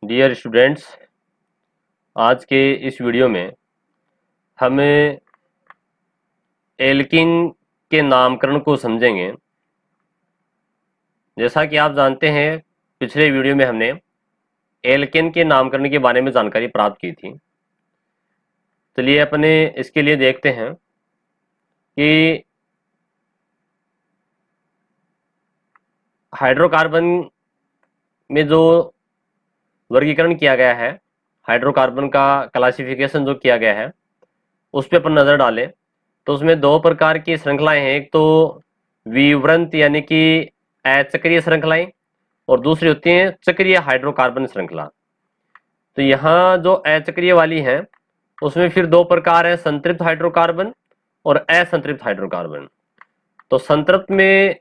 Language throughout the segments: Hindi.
डियर स्टूडेंट्स, आज के इस वीडियो में हमें एल्किन के नामकरण को समझेंगे। जैसा कि आप जानते हैं, पिछले वीडियो में हमने एल्केन के नामकरण के बारे में जानकारी प्राप्त की थी। चलिए अपने इसके लिए देखते हैं कि हाइड्रोकार्बन में जो वर्गीकरण किया गया है, हाइड्रोकार्बन का क्लासिफिकेशन जो किया गया है, उस पर अपन नज़र डालें तो उसमें दो प्रकार की श्रृंखलाएं हैं। एक तो विवृंत यानी कि अचक्रीय श्रृंखलाएं, और दूसरी होती है चक्रीय हाइड्रोकार्बन श्रृंखला। तो यहाँ जो अचक्रीय वाली है उसमें फिर दो प्रकार है, संतृप्त हाइड्रोकार्बन और असंतृप्त हाइड्रोकार्बन। तो संतृप्त में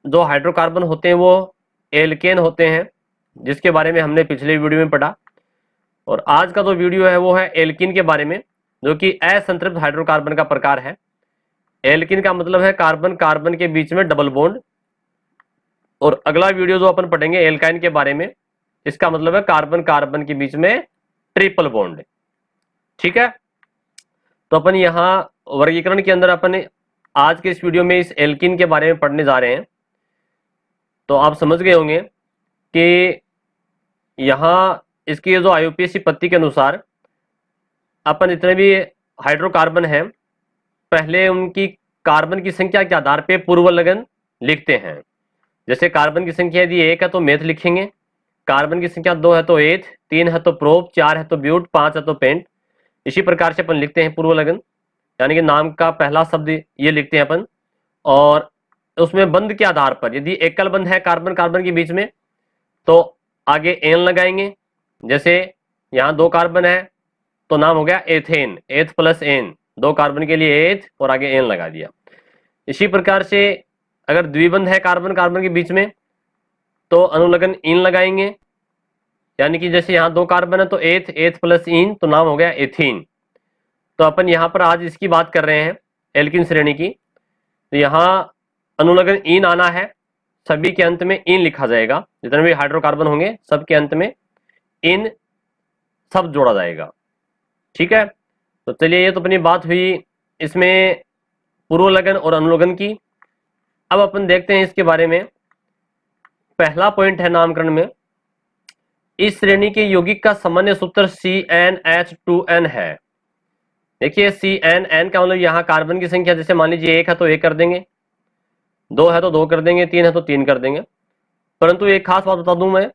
जो हाइड्रोकार्बन होते हैं वो एल्केन होते हैं, जिसके बारे में हमने पिछले वीडियो में पढ़ा। और आज का जो वीडियो है वो है एल्किन के बारे में, जो कि असंतृप्त हाइड्रोकार्बन का प्रकार है। एल्किन का मतलब है कार्बन कार्बन के बीच में डबल बॉन्ड। और अगला वीडियो जो अपन पढ़ेंगे एल्काइन के बारे में, इसका मतलब है कार्बन कार्बन के बीच में ट्रिपल बॉन्ड। ठीक है, तो अपन यहाँ वर्गीकरण के अंदर अपन आज के इस वीडियो में इस एल्किन के बारे में पढ़ने जा रहे हैं। तो आप समझ गए होंगे कि यहाँ इसकी जो आईयूपीएसी पत्ती के अनुसार अपन जितने भी हाइड्रोकार्बन हैं, पहले उनकी कार्बन की संख्या के आधार पे पूर्व लगन लिखते हैं। जैसे कार्बन की संख्या यदि 1 है तो मेथ लिखेंगे, कार्बन की संख्या 2 है तो एथ, 3 है तो प्रोप, 4 है तो ब्यूट, 5 है तो पेंट। इसी प्रकार से अपन लिखते हैं पूर्व लगन, यानी कि नाम का पहला शब्द ये लिखते हैं अपन। और उसमें बंध के आधार पर यदि एकल बंध है कार्बन कार्बन के बीच में तो आगे एन लगाएंगे। जैसे यहाँ 2 कार्बन है तो नाम हो गया एथेन, एथ प्लस एन, 2 कार्बन के लिए एथ और आगे एन लगा दिया। इसी प्रकार से अगर द्विबंध है कार्बन कार्बन के बीच में तो अनुलग्न इन लगाएंगे, यानी कि जैसे यहाँ 2 कार्बन है तो एथ, एथ प्लस इन तो नाम हो गया एथीन। तो अपन यहाँ पर आज इसकी बात कर रहे हैं एल्किन श्रेणी की। तो यहाँ अनुलग्न इन आना है, सभी के अंत में इन लिखा जाएगा। जितने भी हाइड्रोकार्बन होंगे सबके अंत में इन सब जोड़ा जाएगा। ठीक है, तो चलिए ये तो अपनी बात हुई इसमें पूर्व लगन और अनुलग्न की। अब अपन देखते हैं इसके बारे में। पहला पॉइंट है नामकरण में, इस श्रेणी के यौगिक का सामान्य सूत्र CnH2n है। देखिए CnN का मतलब यहाँ कार्बन की संख्या, जैसे मान लीजिए 1 है तो 1 कर देंगे, 2 है तो 2 कर देंगे, 3 है तो 3 कर देंगे। परंतु एक खास बात बता दूं मैं,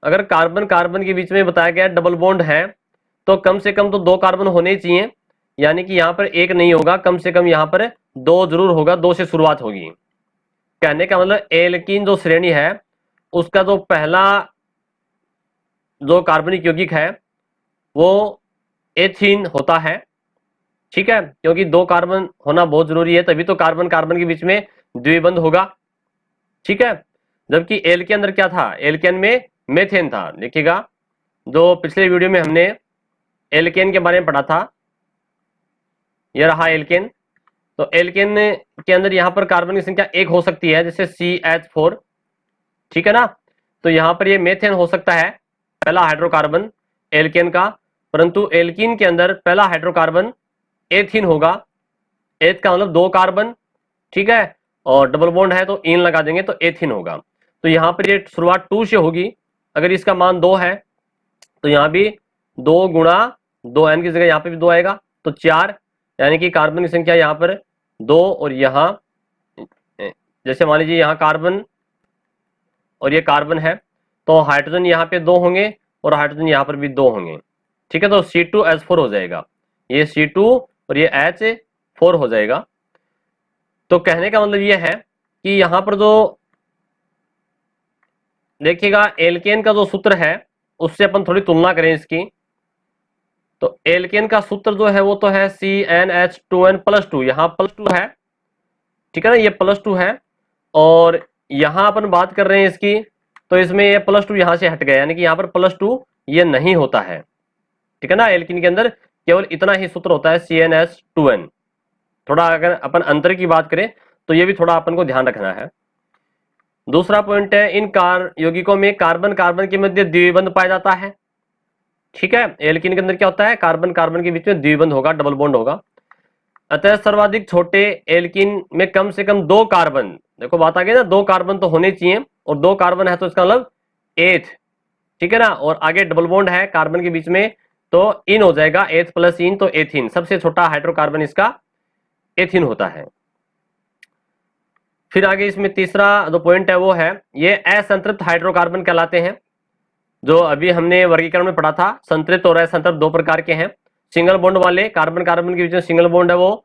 अगर कार्बन कार्बन के बीच में बताया गया डबल बॉन्ड है तो कम से कम तो 2 कार्बन होने ही चाहिए, यानी कि यहाँ पर 1 नहीं होगा, कम से कम यहाँ पर 2 जरूर होगा, 2 से शुरुआत होगी। कहने का मतलब एल्कीन जो श्रेणी है उसका जो पहला जो कार्बनिक यौगिक है वो एथीन होता है। ठीक है, क्योंकि 2 कार्बन होना बहुत जरूरी है, तभी तो कार्बन कार्बन के बीच में द्विबंध होगा। ठीक है, जबकि एल के अंदर क्या था, एल्केन में मेथेन था। देखिएगा जो पिछले वीडियो में हमने एल्केन के बारे में पढ़ा था, यह रहा एल्केन। तो एल्केन के अंदर यहाँ पर कार्बन की संख्या 1 हो सकती है, जैसे CH4। ठीक है ना, तो यहाँ पर ये मेथेन हो सकता है पहला हाइड्रोकार्बन एल्केन का, परंतु एल्कीन के अंदर पहला हाइड्रोकार्बन एथीन होगा। एथ का मतलब 2 कार्बन, ठीक है, और डबल बॉन्ड है तो इन लगा देंगे तो एथीन होगा। तो यहाँ पर ये शुरुआत 2 से होगी। अगर इसका मान 2 है तो यहाँ भी 2 गुणा 2n की जगह यहाँ पे भी 2 आएगा तो 4, यानी कि कार्बन की संख्या यहाँ पर 2, और यहाँ जैसे मान लीजिए यहाँ कार्बन और ये कार्बन है तो हाइड्रोजन यहाँ पे 2 होंगे और हाइड्रोजन यहाँ पर भी 2 होंगे। ठीक है, तो C2H4 हो जाएगा, ये C2 और ये H4 हो जाएगा। तो कहने का मतलब ये है कि यहाँ पर जो देखिएगा एल्केन का जो सूत्र है उससे अपन थोड़ी तुलना करें इसकी। तो एल्केन का सूत्र जो है वो तो है CnH2n+2, यहाँ +2 है। ठीक है ना, ये +2 है, और यहाँ अपन बात कर रहे हैं इसकी, तो इसमें ये +2 यहाँ से हट गया, यानी कि यहाँ पर +2 ये नहीं होता है। ठीक है ना, एल्किन के अंदर केवल इतना ही सूत्र होता है CnH2n। थोड़ा अगर अपन अंतर की बात करें तो ये भी थोड़ा अपन को ध्यान रखना है। दूसरा पॉइंट है, इन यौगिकों में कार्बन कार्बन के मध्य द्विबंध पाया जाता है। ठीक है, एल्कीन के अंदर क्या होता है, कार्बन कार्बन के बीच में द्विबंध होगा, डबल बॉन्ड होगा। अतः सर्वाधिक छोटे एल्कीन में कम से कम 2 कार्बन, देखो बात आ गई ना, 2 कार्बन तो होने चाहिए, और 2 कार्बन है तो इसका मतलब एथ, ठीक है ना, और आगे डबल बॉन्ड है कार्बन के बीच में तो इन हो जाएगा, एथ प्लस इन तो एथिन, सबसे छोटा हाइड्रोकार्बन इसका एथिन होता है। फिर आगे इसमें तीसरा जो पॉइंट है वो है, ये असंतृप्त हाइड्रोकार्बन कहलाते हैं, जो अभी हमने वर्गीकरण में पढ़ा था। संतृप्त और असंतृप्त 2 प्रकार के हैं। सिंगल बॉन्ड वाले कार्बन कार्बन के बीच में सिंगल बॉन्ड है वो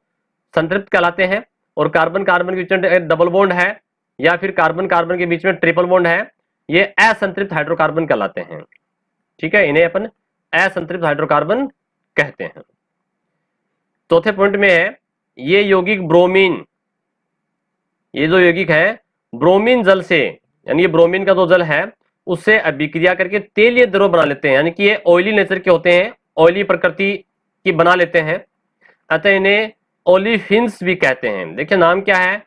संतृप्त कहलाते हैं, और कार्बन कार्बन के बीच में डबल बॉन्ड है या फिर कार्बन कार्बन के बीच में ट्रिपल बॉन्ड है, ये असंतृप्त हाइड्रोकार्बन कहलाते हैं। ठीक है, इन्हें अपन असंतृप्त हाइड्रोकार्बन कहते हैं। चौथे पॉइंट में है, ये यौगिक ब्रोमीन, ये जो यौगिक है ब्रोमीन जल से, यानी ये ब्रोमीन का जो जल है उससे अभिक्रिया करके तेलीय द्रव बना लेते हैं, यानी कि ये ऑयली नेचर के होते हैं, ऑयली प्रकृति की बना लेते हैं, अतः इन्हें ओलिफिन्स भी कहते हैं। देखिए नाम क्या है,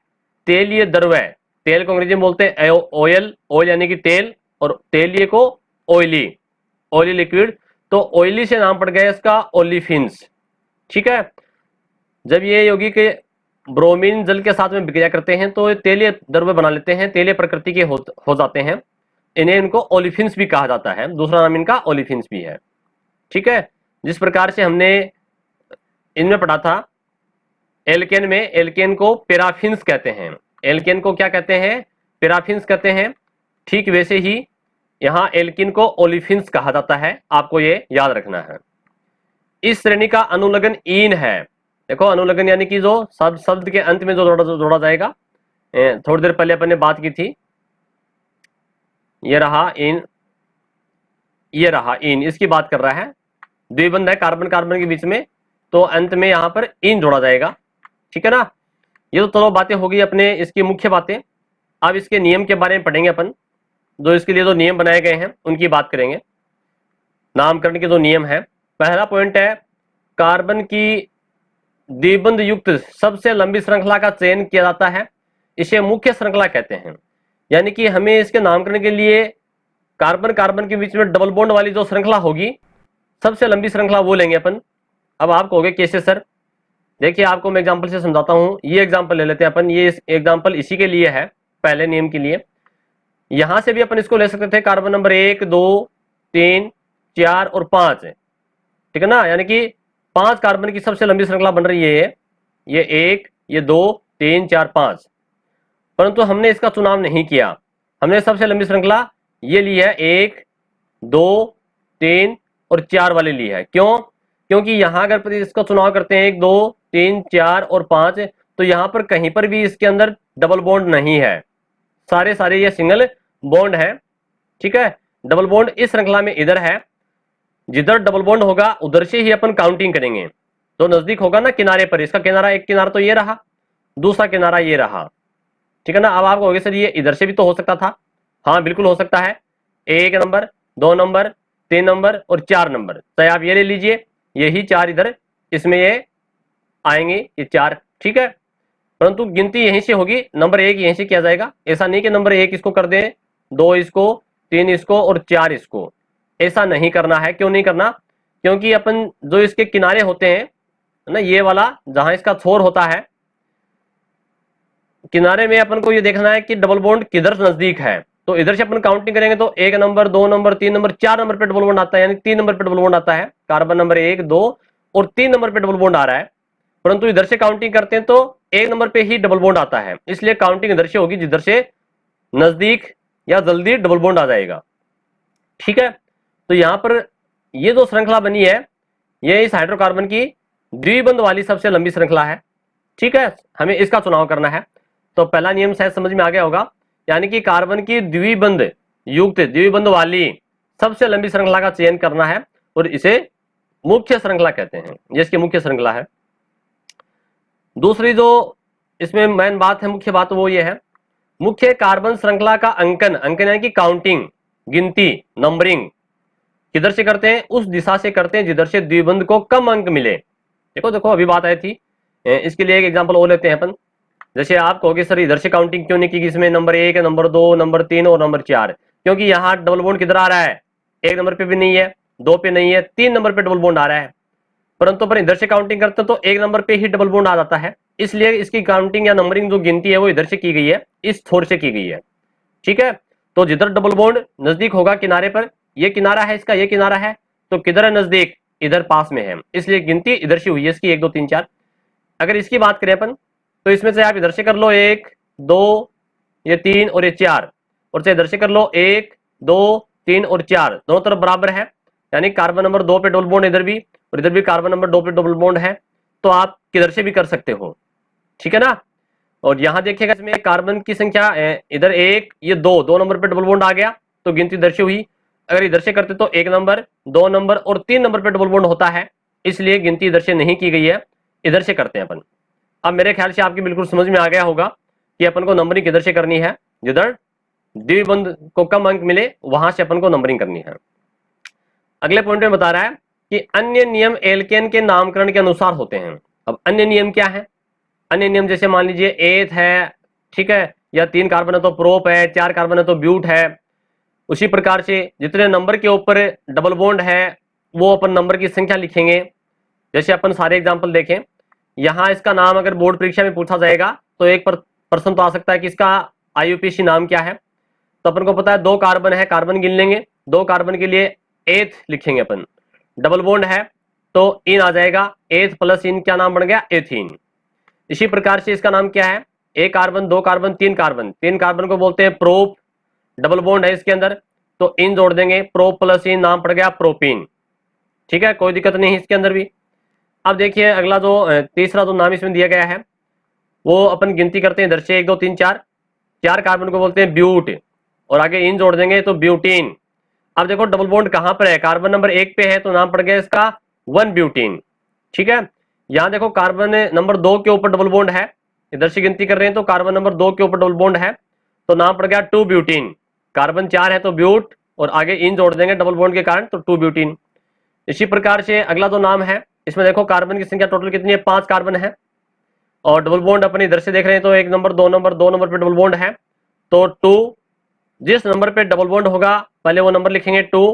तेलीय द्रव है, तेल को अंग्रेजी में बोलते हैं ऑयल, ऑयल यानी कि तेल, और तेलीय को ऑयली, ऑयली लिक्विड, तो ऑयली से नाम पड़ गया इसका ओलिफिन्स। ठीक है, जब ये यौगिक ब्रोमीन जल के साथ में विक्रिया करते हैं तो तेलीय द्रव्य बना लेते हैं, तेलीय प्रकृति के हो जाते हैं, इन्हें इनको ओलिफिन्स भी कहा जाता है, दूसरा नाम इनका ओलिफिन्स भी है। ठीक है, जिस प्रकार से हमने इनमें पढ़ा था एल्केन में, एल्केन को पैराफिन्स कहते हैं, एल्केन को क्या कहते हैं, पैराफिन्स कहते हैं, ठीक वैसे ही यहां एल्किन को ओलिफिन्स कहा जाता है, आपको ये याद रखना है। इस श्रेणी का अनुलग्न ईन है, देखो अनुलग्न यानी कि जो शब्द के अंत में जो जोड़ा जाएगा, थोड़ी देर पहले अपन ने बात की थी, ये रहा इन, ये रहा इन, इसकी बात कर रहा है, द्विबंध है कार्बन कार्बन के बीच में, तो अंत में यहां पर इन जोड़ा जाएगा। ठीक है ना, ये तो चलो बातें होगी अपने इसकी मुख्य बातें। अब इसके नियम के बारे में पढ़ेंगे अपन, जो इसके लिए जो नियम बनाए गए हैं उनकी बात करेंगे, नामकरण के जो नियम है। पहला पॉइंट है, कार्बन की द्विबंध युक्त सबसे लंबी श्रृंखला का चयन किया जाता है, इसे मुख्य श्रृंखला कहते हैं। यानी कि हमें इसके नामकरण के लिए कार्बन कार्बन के बीच में डबल बॉन्ड वाली जो श्रृंखला होगी, सबसे लंबी श्रृंखला वो लेंगे अपन। अब आप कहोगे कैसे सर, देखिए आपको मैं एग्जांपल से समझाता हूं, ये एग्जांपल ले लेते हैं अपन, ये एग्जांपल इसी के लिए है, पहले नियम के लिए। यहां से भी अपन इसको ले सकते थे, कार्बन नंबर 1 2 3 4 और 5, ठीक है ना, यानी कि 5 कार्बन की सबसे लंबी श्रृंखला बन रही है ये 1 ये 2 3 4 5, परंतु हमने इसका चुनाव नहीं किया, हमने सबसे लंबी श्रृंखला ये ली है 1 2 3 और 4 वाली ली है। क्यों, क्योंकि यहां अगर इसका चुनाव करते हैं 1 2 3 4 और 5, तो यहां पर कहीं पर भी इसके अंदर डबल बॉन्ड नहीं है, सारे ये सिंगल बॉन्ड है। ठीक है, डबल बॉन्ड इस श्रृंखला में इधर है, जिधर डबल बॉन्ड होगा उधर से ही अपन काउंटिंग करेंगे, तो नजदीक होगा ना किनारे पर, इसका किनारा, एक किनारा तो ये रहा, दूसरा किनारा ये रहा। ठीक है ना, अब आपको सर ये इधर से भी तो हो सकता था, हाँ बिल्कुल हो सकता है, 1 नंबर 2 नंबर 3 नंबर और 4 नंबर, चाहे आप ये ले लीजिए, यही 4 इधर इसमें ये आएंगे, ये 4। ठीक है, परंतु गिनती यहीं से होगी, नंबर 1 यहीं से किया जाएगा, ऐसा नहीं कि नंबर 1 इसको कर दें, 2 इसको 3 इसको और 4 इसको, ऐसा नहीं करना है। क्यों नहीं करना, क्योंकि अपन जो इसके किनारे होते हैं ना, ये वाला जहां इसका छोर होता है किनारे में, अपन को ये देखना है कि डबल बॉन्ड किधर नजदीक है, तो इधर से अपन काउंटिंग करेंगे तो 1 नंबर 2 नंबर 3 नंबर 4 नंबर पे डबल बॉन्ड आता है, यानी 3 नंबर पे डबल बॉन्ड आता है, कार्बन नंबर 1 2 और 3 नंबर पे डबल बॉन्ड आ रहा है, परंतु इधर से काउंटिंग करते हैं तो 1 नंबर पे ही डबल बॉन्ड आता है, इसलिए काउंटिंग इधर से होगी जिधर से नजदीक या जल्दी डबल बॉन्ड आ जाएगा। ठीक है, तो यहां पर ये जो श्रृंखला बनी है, ये इस हाइड्रोकार्बन की द्विबंध वाली सबसे लंबी श्रृंखला है। ठीक है, हमें इसका चुनाव करना है, तो पहला नियम शायद समझ में आ गया होगा, यानी कि कार्बन की द्विबंध युक्त द्विबंध वाली सबसे लंबी श्रृंखला का चयन करना है, और इसे मुख्य श्रृंखला कहते हैं, ये इसकी मुख्य श्रृंखला है। दूसरी जो इसमें मेन बात है, मुख्य बात वो ये है, मुख्य कार्बन श्रृंखला का अंकन, अंकन यानी कि काउंटिंग, गिनती, नंबरिंग किधर से करते हैं, उस दिशा से करते हैं जिधर से द्विबंध को कम अंक मिले। देखो देखो अभी बात आई थी, इसके लिए एक एग्जांपल और लेते हैं अपन। जैसे आप कहोगे सर इधर से काउंटिंग क्यों नहीं की, इसमें नंबर 1 नंबर 2 नंबर 3 और नंबर 4, क्योंकि यहाँ डबल बॉन्ड किधर आ रहा है, 1 नंबर पे भी नहीं है, 2 पे नहीं है, 3 नंबर पे डबल बॉन्ड आ रहा है, परंतु अपन इधर से काउंटिंग करते हैं तो 1 नंबर पे ही डबल बॉन्ड आ जाता है, इसलिए इसकी काउंटिंग या नंबरिंग जो गिनती है वो इधर से की गई है, इस छोर से की गई है। ठीक है, तो जिधर डबल बॉन्ड नजदीक होगा किनारे पर, ये किनारा है इसका, ये किनारा है, तो किधर है नजदीक, इधर पास में है, इसलिए गिनती इधर से हुई है इसकी 1 2 3 4। अगर इसकी बात करें अपन तो इसमें से आप इधर से कर लो 1 2 ये 3 और ये 4, और से इधर से कर लो 1 2 3 और 4, दोनों तरफ बराबर है, यानी कार्बन नंबर 2 पे डबल बॉन्ड इधर भी और इधर भी कार्बन नंबर 2 पे डबल बॉन्ड है, तो आप किधर से भी कर सकते हो। ठीक है ना। और यहां देखिएगा इसमें कार्बन की संख्या इधर 1 ये 2 नंबर पे डबल बॉन्ड आ गया, तो गिनती इधर से हुई। अगर इधर से करते तो 1 नंबर 2 नंबर और 3 नंबर पे डबल बॉन्ड होता है, इसलिए गिनती इधर से नहीं की गई है, इधर से करते हैं अपन। अब मेरे ख्याल से आपकी बिल्कुल समझ में आ गया होगा कि अपन को नंबरिंग किधर से करनी है, जिधर द्विबंध को कम अंक मिले वहां से अपन को नंबरिंग करनी है। अगले पॉइंट में बता रहा है कि अन्य नियम एल्केन के नामकरण के अनुसार होते हैं। अब अन्य नियम क्या है, अन्य नियम जैसे मान लीजिए एथ है, ठीक है, या 3 कार्बन है तो प्रोप है, 4 कार्बन है तो ब्यूट है। उसी प्रकार से जितने नंबर के ऊपर डबल बॉन्ड है वो अपन नंबर की संख्या लिखेंगे। जैसे अपन सारे एग्जाम्पल देखें, यहां इसका नाम अगर बोर्ड परीक्षा में पूछा जाएगा तो एक प्रश्न तो आ सकता है कि इसका आईयूपीएसी नाम क्या है, तो अपन को पता है 2 कार्बन है, कार्बन गिन लेंगे, 2 कार्बन के लिए एथ लिखेंगे अपन, डबल बॉन्ड है तो इन आ जाएगा, एथ प्लस इन क्या नाम बन गया, एथीन। इसी प्रकार से इसका नाम क्या है, 1 कार्बन 2 कार्बन 3 कार्बन, 3 कार्बन को बोलते हैं प्रोप, डबल बॉन्ड है इसके अंदर तो इन जोड़ देंगे, प्रोप प्लस इन नाम पड़ गया प्रोपीन। ठीक है, कोई दिक्कत नहीं है इसके अंदर भी। अब देखिए अगला जो तीसरा जो नाम इसमें दिया गया है वो अपन गिनती करते हैं इधर से 1 2 3 4, 4 कार्बन को बोलते हैं ब्यूट और आगे इन जोड़ देंगे तो ब्यूटीन। अब देखो डबल बॉन्ड कहां पर है, कार्बन नंबर 1 पे है तो नाम पड़ गया इसका 1 ब्यूटीन। ठीक है, यहां देखो कार्बन नंबर 2 के ऊपर डबल बॉन्ड है, इधर से गिनती कर रहे हैं तो कार्बन नंबर 2 के ऊपर डबल बॉन्ड है तो नाम पड़ गया 2 ब्यूटीन। कार्बन 4 है तो ब्यूट और आगे इन जोड़ देंगे डबल बॉन्ड के कारण तो 2 ब्यूटीन। इसी प्रकार से अगला जो नाम है इसमें देखो कार्बन की संख्या टोटल कितनी है, 5 कार्बन है और डबल बॉन्ड अपन इधर से देख रहे हैं तो 1 नंबर 2 नंबर 2 नंबर पे डबल बॉन्ड है तो 2, जिस नंबर पे डबल बॉन्ड होगा पहले वो नंबर लिखेंगे 2।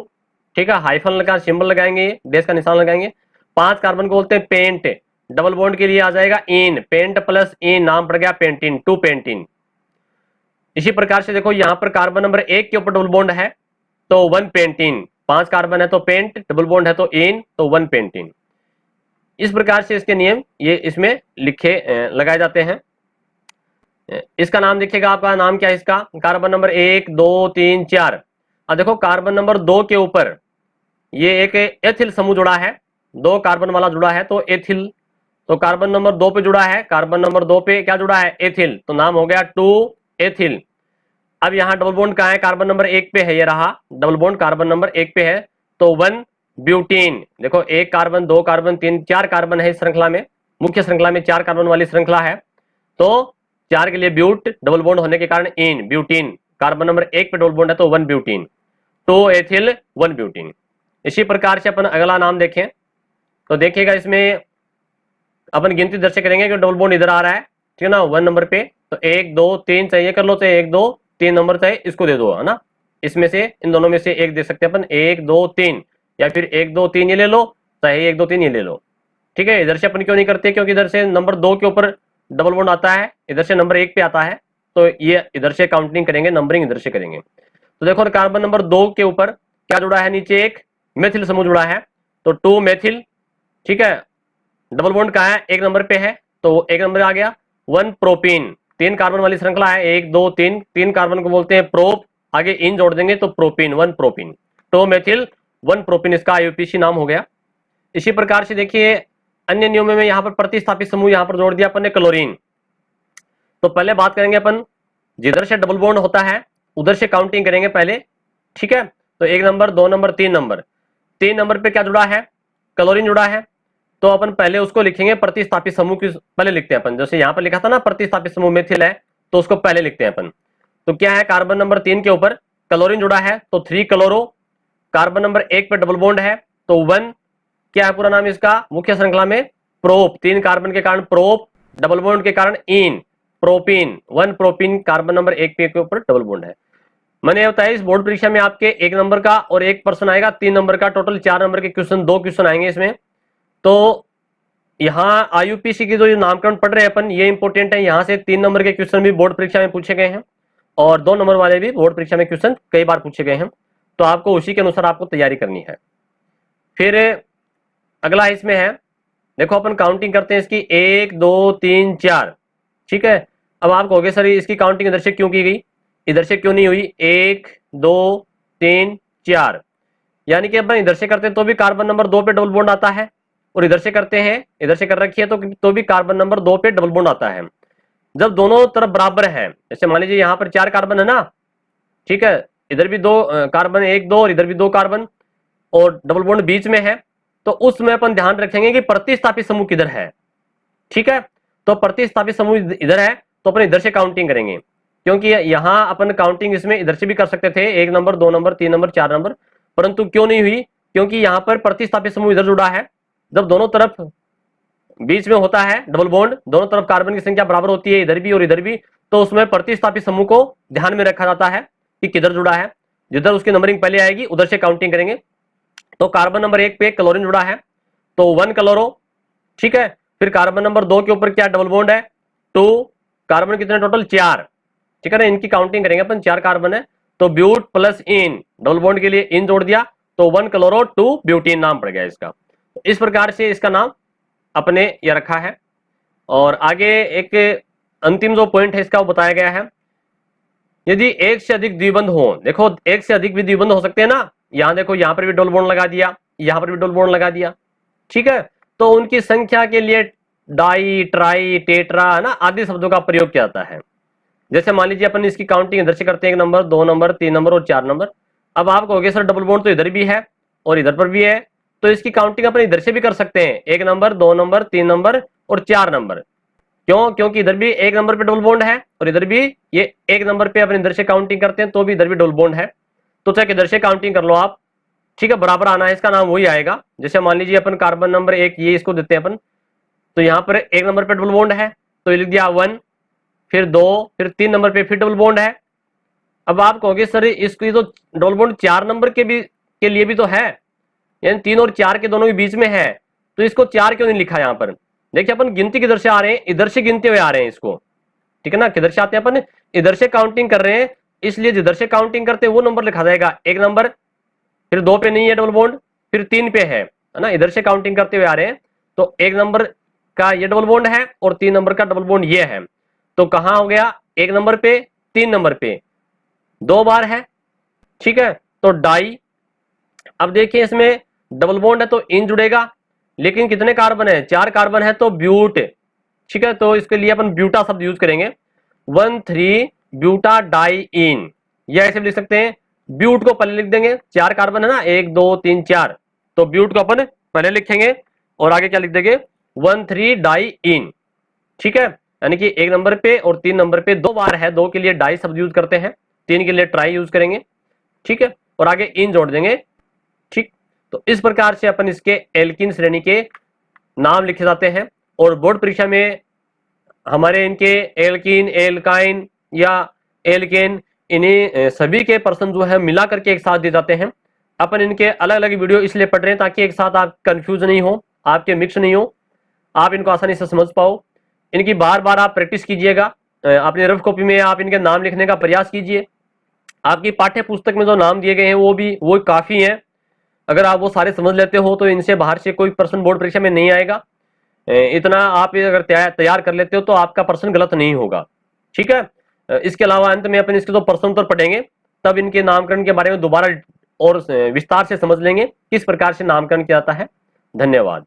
ठीक है, हाइफन लगा सिंबल लगाएंगे, डेश का निशान लगाएंगे। 5 कार्बन को बोलते हैं पेंट, डबल बॉन्ड के लिए आ जाएगा इन, पेंट प्लस इन नाम पड़ गया पेंटिन, 2 पेंटिन। इसी प्रकार से देखो यहाँ पर कार्बन नंबर 1 के ऊपर डबल बॉन्ड है तो 1 पेंटिन, 5 कार्बन है तो पेंट, डबल बॉन्ड है तो इन तो 1 पेंटिन। इस प्रकार से इसके नियम ये इसमें लिखे लगाए जाते हैं। इसका नाम देखिएगा, आपका नाम क्या है इसका, कार्बन नंबर 1 2 3 4। अब देखो कार्बन नंबर 2 के ऊपर ये एक एथिल समूह जुड़ा है, 2 कार्बन वाला जुड़ा है तो एथिल, तो कार्बन नंबर 2 पे जुड़ा है, कार्बन नंबर 2 पे क्या जुड़ा है, एथिल, तो नाम हो गया 2 एथिल। अब यहाँ डबल बॉन्ड कहाँ है, कार्बन नंबर 1 पे है, ये रहा डबल बॉन्ड कार्बन नंबर 1 पे है तो 1 ब्यूटीन। देखो 1 कार्बन 2 कार्बन 3 4 कार्बन है इस श्रृंखला में, मुख्य श्रृंखला में 4 कार्बन वाली श्रृंखला है तो 4 के लिए ब्यूट, डबल बॉन्ड होने के कारण इन ब्यूटीन, कार्बन नंबर 1 पे डबल बॉन्ड है तो 1 ब्यूटीन, 2 एथिल 1 ब्यूटीन। इसी प्रकार से अपन अगला नाम देखें तो देखिएगा इसमें अपन गिनती दर्ज करेंगे कि डबल बॉन्ड इधर आ रहा है, ठीक है ना, 1 नंबर पे तो 1 2 3 चाहिए कर लो, तो 1 2 3 नंबर चाहिए इसको दे दो, है ना, इसमें से इन दोनों में से एक दे सकते हैं अपन, 1 2 3 या फिर 1 2 3 ये ले लो, चाहे 1 2 3 ये ले लो। ठीक है, इधर से अपन क्यों नहीं करते, क्योंकि इधर से नंबर 2 के ऊपर डबल बॉन्ड आता है, इधर से नंबर 1 पे आता है तो ये इधर से काउंटिंग करेंगे, नंबरिंग इधर से करेंगे। तो देखो कार्बन नंबर 2 के ऊपर क्या जुड़ा है, नीचे एक मेथिल समूह जुड़ा है तो 2 मेथिल। ठीक है, डबल बॉन्ड कहाँ है, 1 नंबर पे है तो 1 नंबर आ गया, 1 प्रोपीन, 3 कार्बन वाली श्रृंखला है, 1 2 3, 3 कार्बन को बोलते हैं प्रोप, आगे इन जोड़ देंगे तो प्रोपीन, 1 प्रोपीन, 2 मेथिल 1 प्रोपीन, इसका आईयूपीएसी नाम हो गया। इसी प्रकार से देखिए अन्य नियमों में यहाँ पर प्रतिस्थापित समूह यहाँ पर जोड़ दिया अपन ने क्लोरीन। तो पहले बात करेंगे अपन जिधर से डबल बॉन्ड होता है उधर से काउंटिंग करेंगे पहले। ठीक है, तो 1 नंबर 2 नंबर 3 नंबर, 3 नंबर पे क्या जुड़ा है, क्लोरीन जुड़ा है तो अपन पहले उसको लिखेंगे प्रतिस्थापित समूह की पहले लिखते हैं अपन, जैसे यहाँ पर लिखा था ना प्रतिस्थापित समूह मेथिल है तो उसको पहले लिखते हैं अपन। तो क्या है, कार्बन नंबर 3 के ऊपर क्लोरीन जुड़ा है तो 3 क्लोरो, कार्बन नंबर 1 पे डबल बॉन्ड है तो 1 क्या है पूरा नाम इसका, मुख्य श्रृंखला में प्रोप, 3 कार्बन के कारण प्रोप, डबल बॉन्ड के कारण इन, प्रोपीन, 1 प्रोपीन, कार्बन नंबर 1 पे के ऊपर डबल बॉन्ड है। मैंने बताया इस बोर्ड परीक्षा में आपके 1 नंबर का और 1 प्रश्न आएगा, 3 नंबर का, टोटल 4 नंबर के क्वेश्चन, 2 क्वेश्चन आएंगे इसमें। तो यहाँ आईयूपीसी की जो नामकरण पढ़ रहे हैं अपन, ये इंपॉर्टेंट है। यहाँ से 3 नंबर के क्वेश्चन भी बोर्ड परीक्षा में पूछे गए हैं और 2 नंबर वाले भी बोर्ड परीक्षा में क्वेश्चन कई बार पूछे गए हैं। तो आपको उसी के अनुसार आपको तैयारी करनी है। फिर अगला इसमें है, देखो अपन काउंटिंग करते हैं इसकी, 1 2 3 4, ठीक है। अब आप कहोगे सर इसकी काउंटिंग इधर से क्यों की गई, इधर से क्यों नहीं हुई? 1 2 3 4, यानी कि अपन इधर से करते हैं तो भी कार्बन नंबर 2 पे डबल बॉन्ड आता है, और इधर से करते हैं, इधर से कर रखी है तो भी कार्बन नंबर 2 पे डबल बॉन्ड आता है। जब दोनों तरफ बराबर है, जैसे मान लीजिए यहाँ पर 4 कार्बन है ना, ठीक है, इधर भी 2 कार्बन, 1 2, और इधर भी 2 कार्बन, और डबल बॉन्ड बीच में है, तो उसमें अपन ध्यान रखेंगे कि प्रतिस्थापित समूह किधर है, ठीक है। तो प्रतिस्थापित समूह इधर है, तो अपन इधर से काउंटिंग करेंगे, क्योंकि यहां अपन काउंटिंग इसमें इधर से भी कर सकते थे, 1 नंबर 2 नंबर 3 नंबर 4 नंबर, परंतु क्यों नहीं हुई? क्योंकि यहां पर प्रतिस्थापित समूह इधर जुड़ा है। जब दोनों तरफ बीच में होता है डबल बॉन्ड, दोनों तरफ कार्बन की संख्या बराबर होती है, इधर भी और इधर भी, तो उसमें प्रतिस्थापित समूह को ध्यान में रखा जाता है कि किधर जुड़ा है। जिधर उसकी नंबरिंग पहले आएगी उधर से काउंटिंग करेंगे। तो कार्बन नंबर 1 पे क्लोरीन जुड़ा है, तो 1 क्लोरो, ठीक है। फिर कार्बन नंबर 2 के ऊपर क्या डबल बॉन्ड है? 2, कार्बन कितने टोटल? 4, ठीक है ना। इनकी काउंटिंग करेंगे अपन, 4 कार्बन है, तो but plus ene, double bond के लिए इन जोड़ दिया, तो 1 क्लोरो 2 ब्यूटीन नाम पड़ गया इसका। इस प्रकार से इसका नाम अपने ये रखा है। और आगे एक अंतिम जो पॉइंट है इसका वो बताया गया है, यदि एक से अधिक द्विबंध हो, देखो एक से अधिक भी द्विबंध हो सकते हैं ना, यहां देखो, यहां पर भी डबल बॉन्ड लगा दिया, यहां पर भी डबल बॉन्ड लगा दिया, ठीक है। तो उनकी संख्या के लिए डाई ट्राई टेट्रा है ना आदि शब्दों का प्रयोग किया जाता है। जैसे मान लीजिए अपन इसकी काउंटिंग इधर से करते हैं, 1 नंबर 2 नंबर 3 नंबर और 4 नंबर। अब आप कहोगे सर डबल बॉन्ड तो इधर भी है और इधर पर भी है, तो इसकी काउंटिंग अपन इधर से भी कर सकते हैं, 1 नंबर 2 नंबर 3 नंबर और 4 नंबर। क्यों? क्योंकि इधर भी 1 नंबर पे डबल बॉन्ड है और इधर भी ये 1 नंबर पे अपन इधर से काउंटिंग करते हैं तो भी इधर भी डबल बॉन्ड है, तो चाहे इधर से काउंटिंग कर लो आप, ठीक है, बराबर आना है, इसका नाम वही आएगा। जैसे मान लीजिए अपन कार्बन नंबर 1 ये इसको देते हैं अपन, तो यहाँ पर 1 नंबर पे डबल बॉन्ड है तो ये लिख दिया 1, फिर 2, फिर 3 नंबर पे फिर डबल बॉन्ड है। अब आप कहोगे सर इसकी तो डबल बॉन्ड 4 नंबर के लिए भी तो है, यानी 3 और 4 के दोनों के बीच में है, तो इसको 4 क्यों नहीं लिखा यहाँ पर? देखिए अपन गिनती किधर से आ रहे हैं, इधर से गिनते हुए आ रहे हैं इसको, ठीक है ना। किधर से आते हैं अपन? इधर से काउंटिंग कर रहे हैं, इसलिए जिधर से काउंटिंग करते हैं वो नंबर लिखा जाएगा, 1 नंबर, फिर 2 पे नहीं है डबल बॉन्ड, फिर 3 पे है ना। इधर से काउंटिंग करते हुए आ रहे हैं, तो 1 नंबर का ये डबल बॉन्ड है और 3 नंबर का डबल बॉन्ड ये है, तो कहां हो गया? 1 नंबर पे 3 नंबर पे 2 बार है, ठीक है, तो डाई। अब देखिए इसमें डबल बॉन्ड है तो इन जुड़ेगा, लेकिन कितने कार्बन है? 4 कार्बन है, तो ब्यूट, ठीक है, तो इसके लिए अपन ब्यूटा शब्द यूज करेंगे, 1,3 ब्यूटा डाई इन, या ऐसे भी लिख सकते हैं, ब्यूट को पहले लिख देंगे, 4 कार्बन है ना, 1 2 3 4, तो ब्यूट को अपन पहले लिखेंगे और आगे क्या लिख देंगे? 1,3 डाई इन, ठीक है। यानी कि 1 नंबर पे और 3 नंबर पे 2 बार है, 2 के लिए डाई शब्द यूज करते हैं, 3 के लिए ट्राई यूज करेंगे, ठीक है, और आगे इन जोड़ देंगे, ठीक। तो इस प्रकार से अपन इसके एल्किन श्रेणी के नाम लिखे जाते हैं, और बोर्ड परीक्षा में हमारे इनके एल्किन एल्काइन या एल्केन इन्हीं सभी के प्रश्न जो है मिला करके एक साथ दिए जाते हैं। अपन इनके अलग अलग वीडियो इसलिए पढ़ रहे हैं ताकि एक साथ आप कंफ्यूज नहीं हो, आपके मिक्स नहीं हो, आप इनको आसानी से समझ पाओ। इनकी बार बार आप प्रैक्टिस कीजिएगा, अपने रफ कॉपी में आप इनके नाम लिखने का प्रयास कीजिए। आपकी पाठ्य पुस्तक में जो नाम दिए गए हैं वो काफी हैं, अगर आप वो सारे समझ लेते हो तो इनसे बाहर से कोई प्रश्न बोर्ड परीक्षा में नहीं आएगा। इतना आप अगर तैयार कर लेते हो तो आपका प्रश्न गलत नहीं होगा, ठीक है। इसके अलावा अंत में अपन इसके जो प्रश्न उत्तर पढ़ेंगे तब इनके नामकरण के बारे में दोबारा और विस्तार से समझ लेंगे किस प्रकार से नामकरण किया जाता है। धन्यवाद।